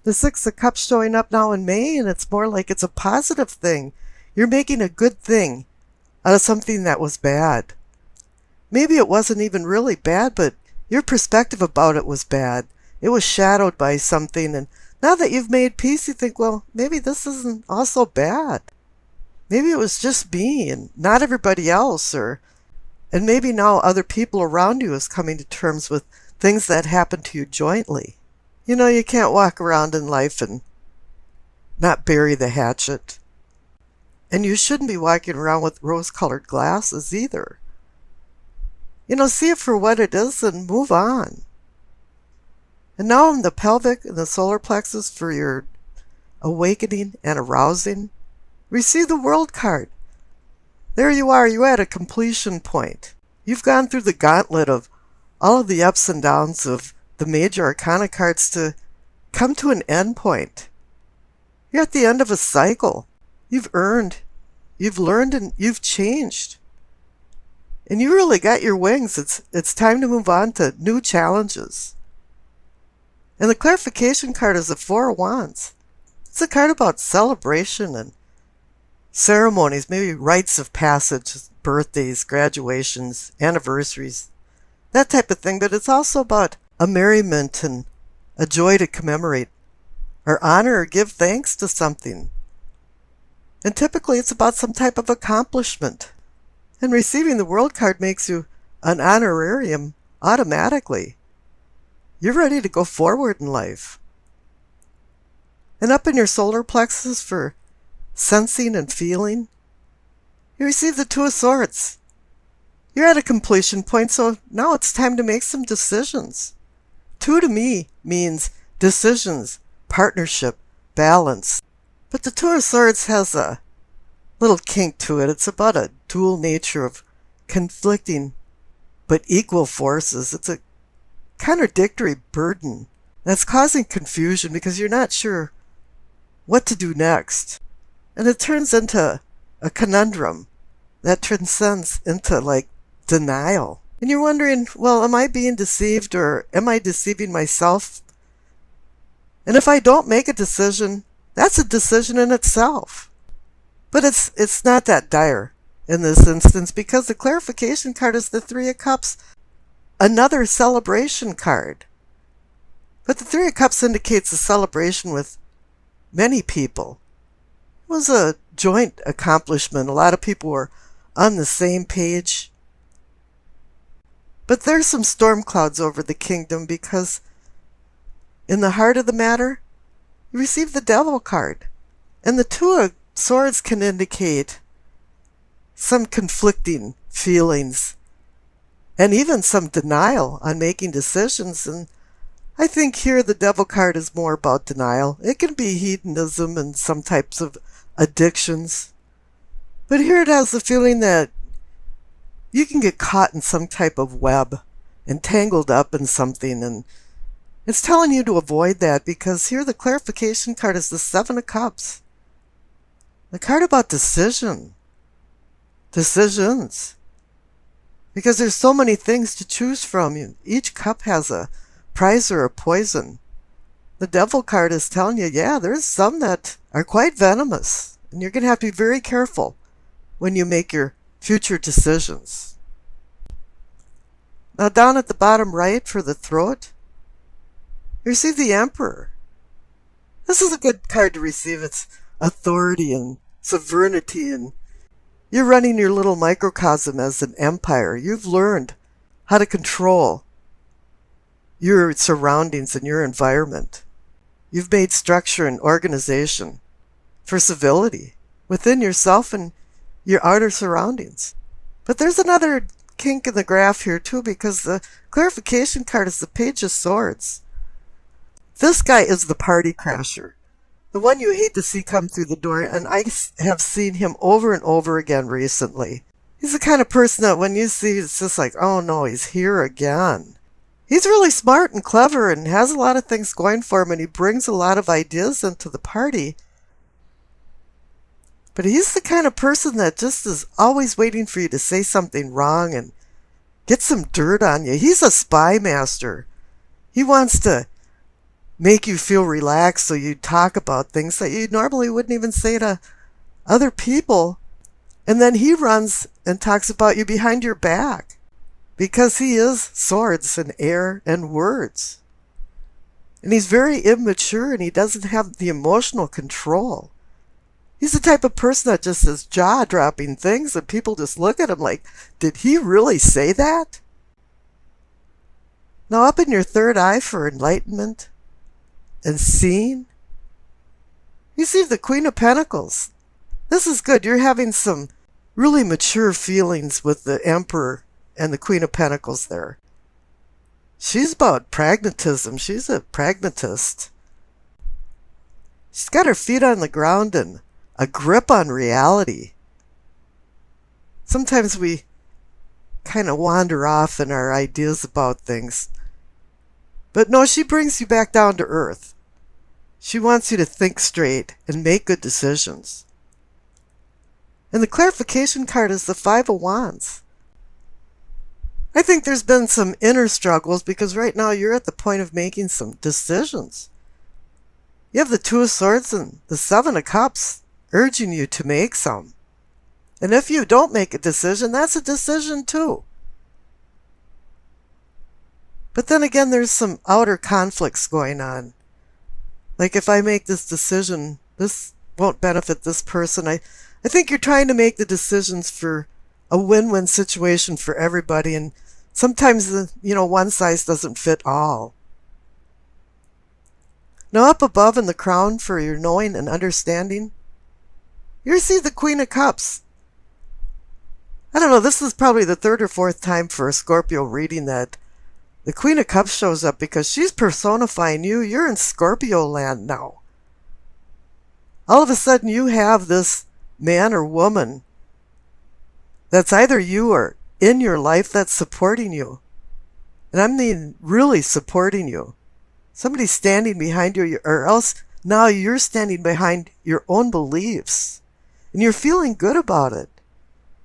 The Six of Cups showing up now in May, and it's more like it's a positive thing. You're making a good thing out of something that was bad. Maybe it wasn't even really bad, but your perspective about it was bad. It was shadowed by something, and now that you've made peace, you think, well, maybe this isn't also bad. Maybe it was just me and not everybody else, and maybe now other people around you is coming to terms with things that happened to you jointly. You know, you can't walk around in life and not bury the hatchet. And you shouldn't be walking around with rose-colored glasses either. You know, see it for what it is and move on. And now in the pelvic and the solar plexus for your awakening and arousing, receive the World card. There you are, you're at a completion point. You've gone through the gauntlet of all of the ups and downs of the major arcana cards to come to an end point. You're at the end of a cycle. You've earned, you've learned, and you've changed. And you really got your wings. It's time to move on to new challenges. And the clarification card is the Four of Wands. It's a card about celebration and ceremonies, maybe rites of passage, birthdays, graduations, anniversaries, that type of thing. But it's also about a merriment and a joy to commemorate or honor or give thanks to something. And typically it's about some type of accomplishment. And receiving the World card makes you an honorarium automatically. You're ready to go forward in life. And up in your solar plexus for sensing and feeling, you receive the Two of Swords. You're at a completion point, so now it's time to make some decisions. Two to me means decisions, partnership, balance. But the Two of Swords has a little kink to it. It's about a dual nature of conflicting but equal forces. It's a contradictory burden that's causing confusion because you're not sure what to do next. And it turns into a conundrum that transcends into like denial. And you're wondering, well, am I being deceived or am I deceiving myself? And if I don't make a decision, that's a decision in itself. But it's not that dire in this instance because the clarification card is the Three of Cups, another celebration card. But the Three of Cups indicates a celebration with many people. It was a joint accomplishment. A lot of people were on the same page. But there's some storm clouds over the kingdom because in the heart of the matter, you receive the Devil card. And the Two of Swords can indicate some conflicting feelings and even some denial on making decisions. And I think here the Devil card is more about denial. It can be hedonism and some types of addictions. But here it has the feeling that you can get caught in some type of web and tangled up in something. And it's telling you to avoid that because here the clarification card is the Seven of Cups. The card about decisions. Because there's so many things to choose from. Each cup has a prize or a poison. The Devil card is telling you, yeah, there's some that are quite venomous. And you're going to have to be very careful when you make your future decisions. Now down at the bottom right for the throat, you receive the Emperor. This is a good card to receive. It's authority and sovereignty, and you're running your little microcosm as an empire. You've learned how to control your surroundings and your environment. You've made structure and organization for civility within yourself and your outer surroundings. But there's another kink in the graph here too, because the clarification card is the Page of Swords. This guy is the party crasher, the one you hate to see come through the door, and I have seen him over and over again recently. He's the kind of person that when you see, it's just like, oh no, he's here again. He's really smart and clever and has a lot of things going for him, and he brings a lot of ideas into the party. But he's the kind of person that just is always waiting for you to say something wrong and get some dirt on you. He's a spy master. He wants to make you feel relaxed so you talk about things that you normally wouldn't even say to other people. And then he runs and talks about you behind your back because he is swords and air and words. And he's very immature and he doesn't have the emotional control. He's the type of person that just says jaw-dropping things and people just look at him like, did he really say that? Now up in your third eye for enlightenment and seeing, you see the Queen of Pentacles. This is good. You're having some really mature feelings with the Emperor and the Queen of Pentacles there. She's about pragmatism. She's a pragmatist. She's got her feet on the ground and a grip on reality. Sometimes we kind of wander off in our ideas about things. But no, she brings you back down to earth. She wants you to think straight and make good decisions. And the clarification card is the Five of Wands. I think there's been some inner struggles because right now you're at the point of making some decisions. You have the Two of Swords and the Seven of Cups urging you to make some. And if you don't make a decision, that's a decision too. But then again, there's some outer conflicts going on. Like if I make this decision, this won't benefit this person. I think you're trying to make the decisions for a win-win situation for everybody. And sometimes, one size doesn't fit all. Now up above in the crown for your knowing and understanding, you see the Queen of Cups. I don't know, this is probably the third or fourth time for a Scorpio reading that the Queen of Cups shows up because she's personifying you. You're in Scorpio land now. All of a sudden you have this man or woman that's either you or in your life that's supporting you. And I mean really supporting you. Somebody's standing behind you, or else now you're standing behind your own beliefs. And you're feeling good about it.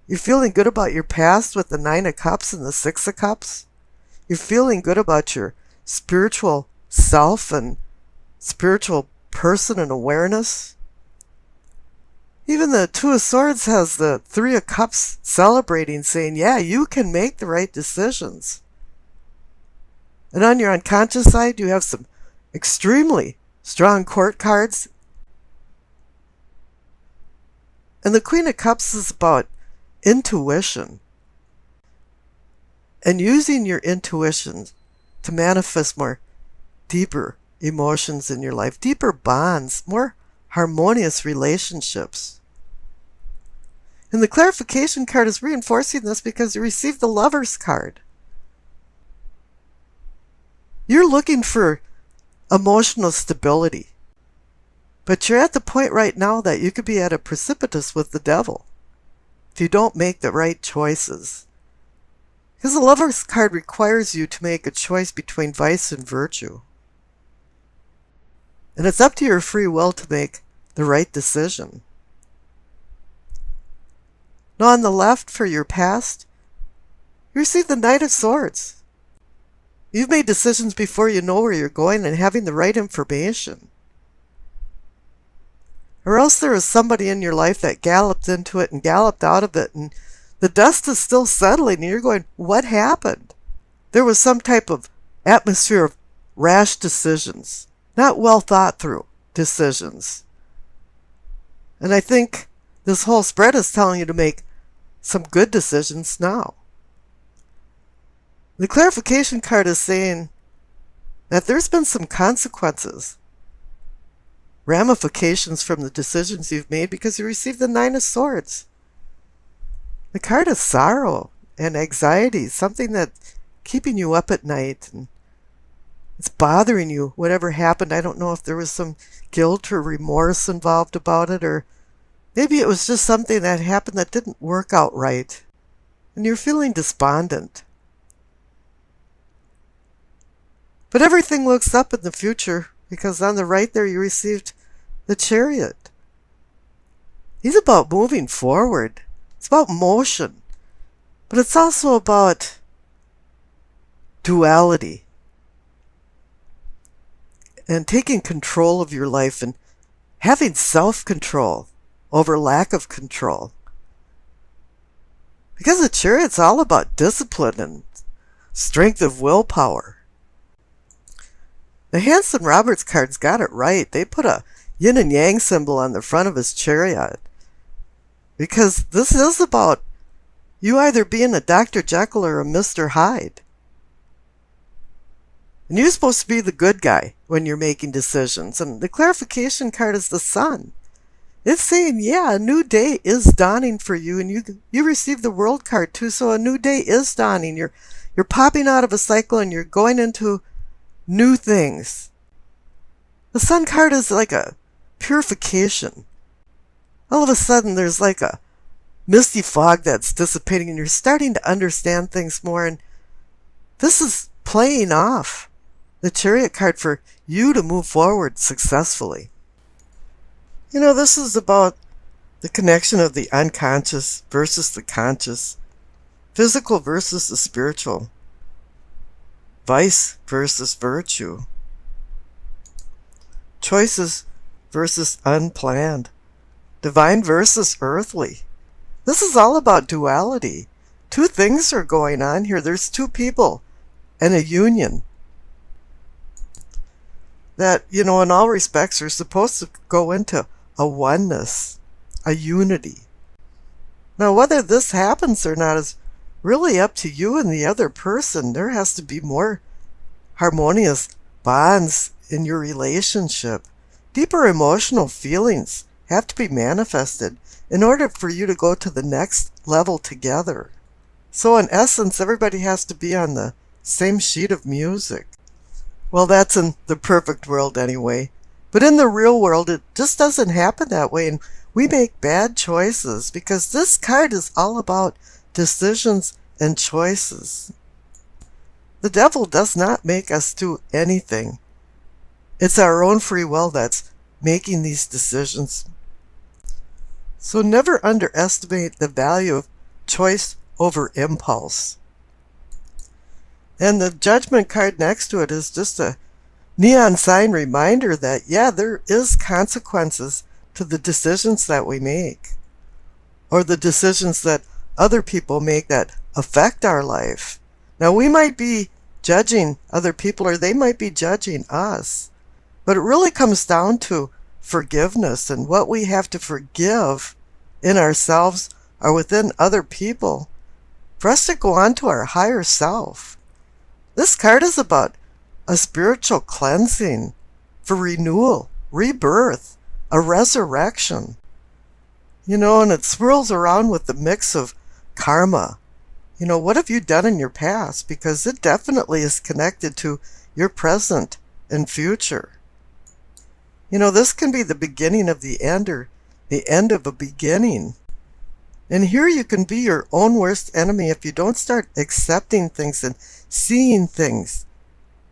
You're feeling good about your past with the Nine of Cups and the Six of Cups. You're feeling good about your spiritual self and spiritual person and awareness. Even the Two of Swords has the Three of Cups celebrating, saying, yeah, you can make the right decisions. And on your unconscious side, you have some extremely strong court cards. And the Queen of Cups is about intuition. And using your intuition to manifest more deeper emotions in your life, deeper bonds, more harmonious relationships. And the clarification card is reinforcing this because you received the Lover's card. You're looking for emotional stability. But you're at the point right now that you could be at a precipice with the devil if you don't make the right choices. Because the Lover's card requires you to make a choice between vice and virtue. And it's up to your free will to make the right decision. Now on the left for your past, you receive the Knight of Swords. You've made decisions before you know where you're going and having the right information. Or else there is somebody in your life that galloped into it and galloped out of it, and the dust is still settling, and you're going, what happened? There was some type of atmosphere of rash decisions, not well thought through decisions. And I think this whole spread is telling you to make some good decisions now. The clarification card is saying that there's been some consequences, ramifications from the decisions you've made because you received the Nine of Swords. The card of sorrow and anxiety, something that's keeping you up at night and it's bothering you, whatever happened. I don't know if there was some guilt or remorse involved about it, or maybe it was just something that happened that didn't work out right, and you're feeling despondent. But everything looks up in the future, because on the right there you received the Chariot. He's about moving forward. It's about motion. But it's also about duality. and taking control of your life and having self-control over lack of control. Because the Chariot's all about discipline and strength of willpower. The Hanson Roberts card's got it right. They put a yin and yang symbol on the front of his chariot. Because this is about you either being a Dr. Jekyll or a Mr. Hyde. And you're supposed to be the good guy when you're making decisions. And the clarification card is the Sun. It's saying, yeah, a new day is dawning for you. And you receive the World card too. So a new day is dawning. You're popping out of a cycle and you're going into new things. The Sun card is like a purification. All of a sudden there's like a misty fog that's dissipating and you're starting to understand things more. And this is playing off the Chariot card for you to move forward successfully. You know, this is about the connection of the unconscious versus the conscious, physical versus the spiritual, vice versus virtue, choices versus unplanned, divine versus earthly. This is all about duality. Two things are going on here. There's two people and a union that, you know, in all respects are supposed to go into a oneness, a unity. Now, whether this happens or not is really up to you and the other person. There has to be more harmonious bonds in your relationship. Deeper emotional feelings have to be manifested in order for you to go to the next level together. So in essence, everybody has to be on the same sheet of music. Well, that's in the perfect world anyway. But in the real world, it just doesn't happen that way. And we make bad choices because this card is all about decisions and choices. The devil does not make us do anything. It's our own free will that's making these decisions. So never underestimate the value of choice over impulse. And the Judgment card next to it is just a neon sign reminder that, yeah, there is consequences to the decisions that we make, or the decisions that other people make that affect our life. Now, we might be judging other people, or they might be judging us, but it really comes down to forgiveness and what we have to forgive in ourselves or within other people for us to go on to our higher self. This card is about a spiritual cleansing for renewal, rebirth, a resurrection. You know, and it swirls around with the mix of karma. You know, what have you done in your past? Because it definitely is connected to your present and future. You know, this can be the beginning of the end or the end of a beginning. And here you can be your own worst enemy if you don't start accepting things and seeing things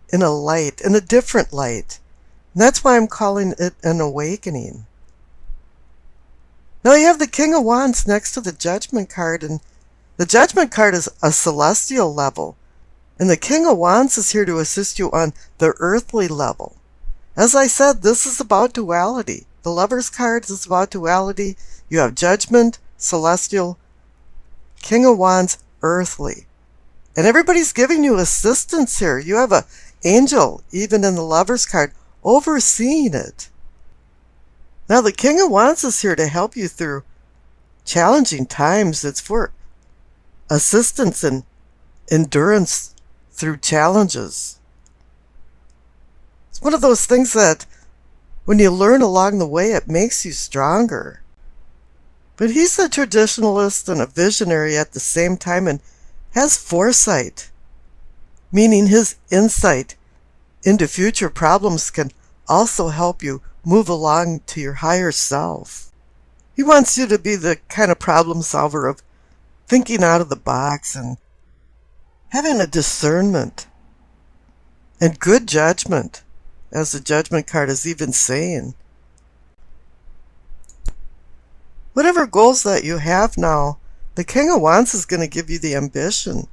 in a light, in a different light. And that's why I'm calling it an awakening. Now you have the King of Wands next to the Judgment card, and the Judgment card is a celestial level, and the King of Wands is here to assist you on the earthly level. As I said, this is about duality. The Lover's card is about duality. You have Judgment, celestial, King of Wands, earthly. And everybody's giving you assistance here. You have an angel, even in the Lover's card, overseeing it. Now the King of Wands is here to help you through challenging times. It's for assistance and endurance through challenges. It's one of those things that when you learn along the way, it makes you stronger. But he's a traditionalist and a visionary at the same time and has foresight, meaning his insight into future problems can also help you move along to your higher self. He wants you to be the kind of problem solver of thinking out of the box and having a discernment and good judgment, as the Judgment card is even saying. Whatever goals that you have now, the King of Wands is going to give you the ambition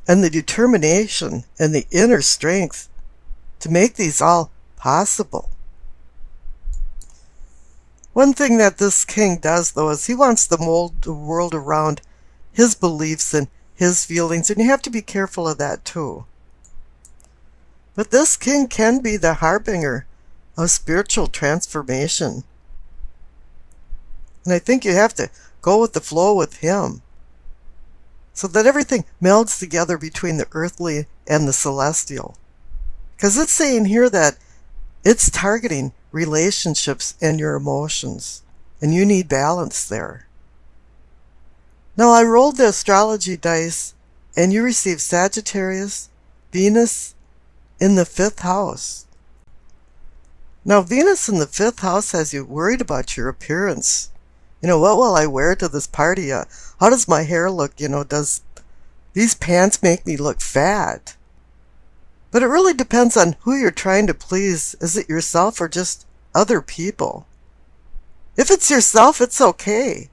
and the determination and the inner strength to make these all possible. One thing that this king does, though, is he wants to mold the world around his beliefs and his feelings, and you have to be careful of that too. But this king can be the harbinger of spiritual transformation. And I think you have to go with the flow with him, so that everything melds together between the earthly and the celestial. Because it's saying here that it's targeting relationships and your emotions, and you need balance there. Now, I rolled the astrology dice, and you received Sagittarius, Venus in the 5th house. Now, Venus in the 5th house has you worried about your appearance. What will I wear to this party? How does my hair look? Does these pants make me look fat? But it really depends on who you're trying to please. Is it yourself or just other people? If it's yourself, it's okay.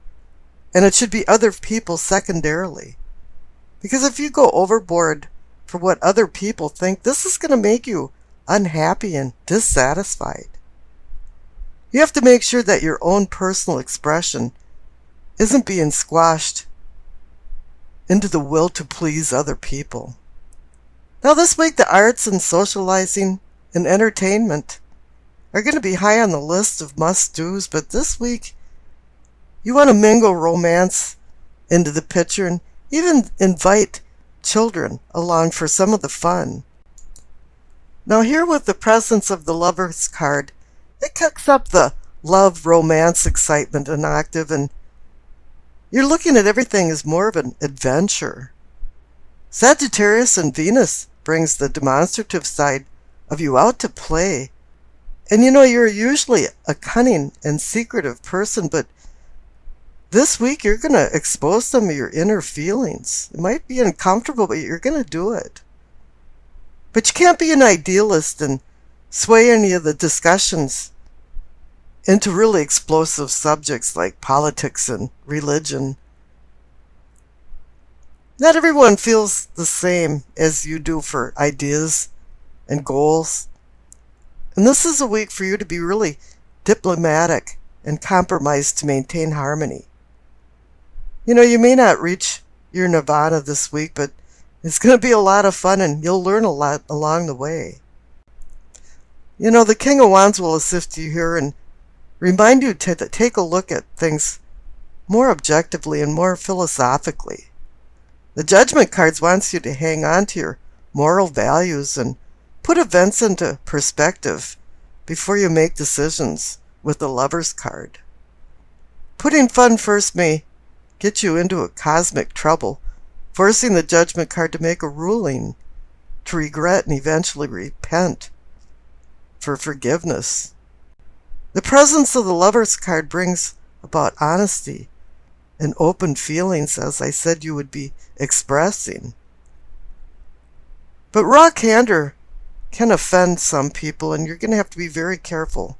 And it should be other people secondarily. Because if you go overboard for what other people think, this is going to make you unhappy and dissatisfied. You have to make sure that your own personal expression isn't being squashed into the will to please other people. Now, this week, the arts and socializing and entertainment are going to be high on the list of must-dos, but this week, you want to mingle romance into the picture and even invite children along for some of the fun. Now, here with the presence of the Lover's card, it kicks up the love, romance, excitement an octave, and you're looking at everything as more of an adventure. Sagittarius and Venus brings the demonstrative side of you out to play. And you're usually a cunning and secretive person, but this week you're going to expose some of your inner feelings. It might be uncomfortable, but you're going to do it. But you can't be an idealist and sway any of the discussions into really explosive subjects like politics and religion. Not everyone feels the same as you do for ideas and goals. And this is a week for you to be really diplomatic and compromise to maintain harmony. You may not reach your nirvana this week, but it's going to be a lot of fun and you'll learn a lot along the way. The King of Wands will assist you here and remind you to take a look at things more objectively and more philosophically. The Judgment cards wants you to hang on to your moral values and put events into perspective before you make decisions with the Lover's card. Putting fun first may get you into a cosmic trouble, forcing the Judgment card to make a ruling, to regret and eventually repent for forgiveness. The presence of the Lover's card brings about honesty and open feelings, as I said you would be expressing. But raw candor can offend some people, and you're going to have to be very careful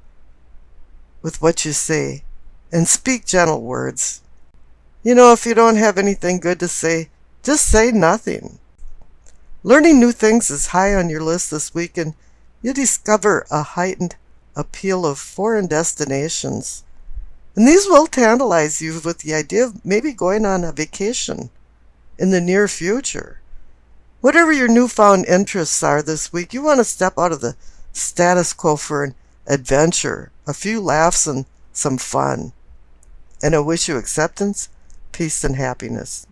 with what you say and speak gentle words. If you don't have anything good to say, just say nothing. Learning new things is high on your list this week, and you'll discover a heightened appeal of foreign destinations. And these will tantalize you with the idea of maybe going on a vacation in the near future. Whatever your newfound interests are this week, you want to step out of the status quo for an adventure, a few laughs, and some fun. And I wish you acceptance, peace, and happiness.